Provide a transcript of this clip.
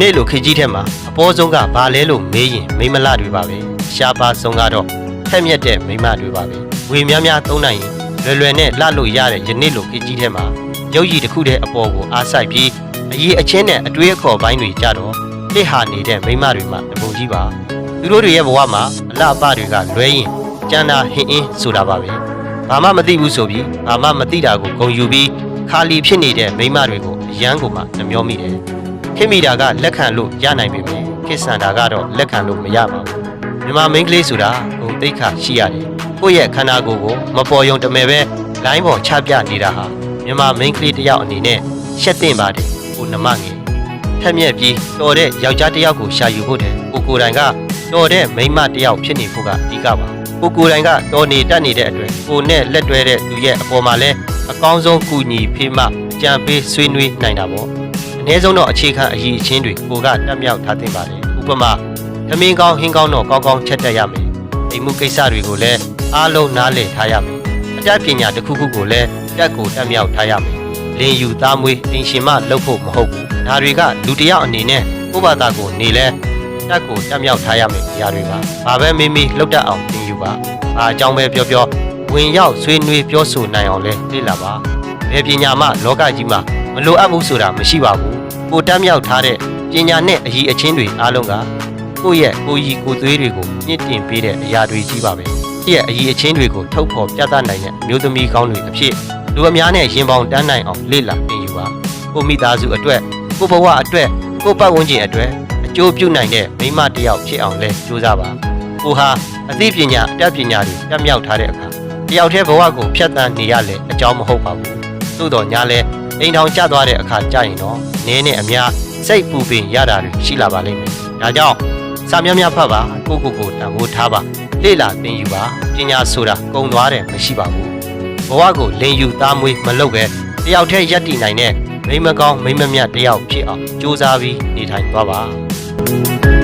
နေ့လိုခေကြီးထဲမှာအပေါ်ဆုံးကဘာလဲလို့မေးရင်မိမလတွေပါပဲရှားပါဆုံးကတော့ထက်မြက်တဲ့မိမတွေပါပဲငွေများများသုံးနိုင်ရင်လွယ်နဲ့လှလို့ရတဲ့ယနေ့လိုခေကြီးထဲမှာရုပ်ရည်တစ်ခုတည်းအပေါ်ကိုအားဆိုင်ပြီးအရေးအချင်းနဲ့အတွေးအခေါ်ပိုင်းတွေကြတော့လှစ်ဟာနေတဲ့မိမတွေမှာတပုံကြီးပါသူတို့တွေရဲ့ဘဝမှာအလှအပတွေကလွဲရင်ကျန်တာဟင်းအင်းဆိုတာပါပဲဘာမှမသိဘူးဆိုပြီးဘာမှမသိတာကိုဂုံယူပြီးခါလီဖြစ်နေတဲ့မိမတွေကိုအယမ်းကိုမှနှမျောမိတယ်ခင်မိတာကလက်ခံလို့ရနိုင်ပြီပဲခေဆန္ဒာကတော့လက်ခံလို့မရပါဘူးမြန်မာမိန်းကလေးဆိုတာဂုံတိတ်ခါရှိရတယ်ကိုယ့်ရဲ့ခန္ဓာကိုယ်ကိုမပေါ်ယုံတမယ်ပဲလိုင်းပေါ်ချပြနေတာဟာမြန်မာမိန်းကလေးတယောက်အနေနဲ့ရှက်တင်ပါတယ်ကိုနမငယ်ထက်မြက်ပြီးတော်တဲ့ယောက်ျားတယောက်ကိုရှာယူဖို့တဲ့ကိုယ်တိုင်ကတော်တဲ့မိန်းမတယောက်ဖြစ်နေဖို့ကအဓိကပါကိုယ်တိုင်ကတော်နေတတ်နေတဲ့အတွက်ကိုနဲ့လက်တွဲတဲ့သူရဲ့အပေါ်မှာလဲအကောင်းဆုံးကူညီဖေးမအကြံပေးဆွေးနွေးနိုင်တာပေါ့အနည်းဆုံးတော့အခြေခံအရည်အချင်းတွေကိုကတက်မြောက်ထားသင့်ပါတယ်ဥပမာသမင်းကောင်းဟင်းကောင်းတော့ကောင်းကောင်းချက်တတ်ရမယ်အိမ်မှုကိစ္စတွေကိုလည်းအားလုံးနားလည်ထားရမယ်အတတ်ပညာတစ်ခုခုကိုလည်းတက်ကိုတက်မြောက်ထားရမယ်လင်ယူသားမွေးအင်ရှင်မလုပ်ဖို့မဟုတ်ဘူးဒါတွေကလူတစ်ယောက်အနေနဲ့ကိုယ့်ဘာသာကိုနေလဲတက်ကိုတက်မြောက်ထားရမယ်နေရာတွေပါဘာပဲမိမိလှုပ်တတ်အောင်သင်ယူပါအားအကြောင်းပဲပြောဝင်ရောက်ဆွေးနွေးပြောဆိုနိုင်အောင်လဲလေ့လာပါဘယ်ပညာမှလောကကြီးမှာမလိုအပ်ဘူးဆိုတာမရှိပါဘူးကိုတက်မြောက်ထားတဲ့ပညာနဲ့အရည်အချင်းတွေအားလုံးကကိုယ့်ရဲ့ကိုယ်ရည်ကိုယ်သွေးတွေကိုမြင့်တင်ပေးတဲ့အရာတွေကြီးပါပဲဒီရဲ့အရည်အချင်းတွေကိုထုတ်ဖော်ပြသနိုင်တဲ့အမျိုးသမီးကောင်းတွေအဖြစ်လူအများနဲ့ရင်ပေါင်တန်းနိုင်အောင်လေ့လာသင်ယူပါကိုမိသားစုအတွက်ကိုဘဝအတွက်ကိုပတ်ဝန်းကျင်အတွက်အကျိုးပြုနိုင်တဲ့မိမတယောက်ဖြစ်အောင်လဲကြိုးစားပါကိုဟာအသိပညာအတတ်ပညာတွေတက်မြောက်ထားတဲ့အခါတယောက်တည်းဘဝကိုဖျက်ဆီးနေရလေအကြောင်းမဟုတ်ပါဘူးသို့တော်ညာလဲအိမ်ထောင်ကျသွားတဲ့အခါကြာရင်တော့နည်းနဲ့အများစိတ်ပူပင်ရတာတွေရှိလာပါလိမ့်မယ်ဒါကြောင့်စာများများဖတ်ပါကိုတန်ဖိုးထားပါလေ့လာသင်ယူပါပညာဆိုတာကုံသွားတယ်မရှိပါဘူးဘဝကိုလင်ယူသားမွေးမလုပ်ပဲတယောက်တည်းရပ်တည်နိုင်တဲ့မိမကောင်းမိမမြတ်တယောက်ဖြစ်အောင်ကြိုးစားပြီးနေထိုင်သွားပါ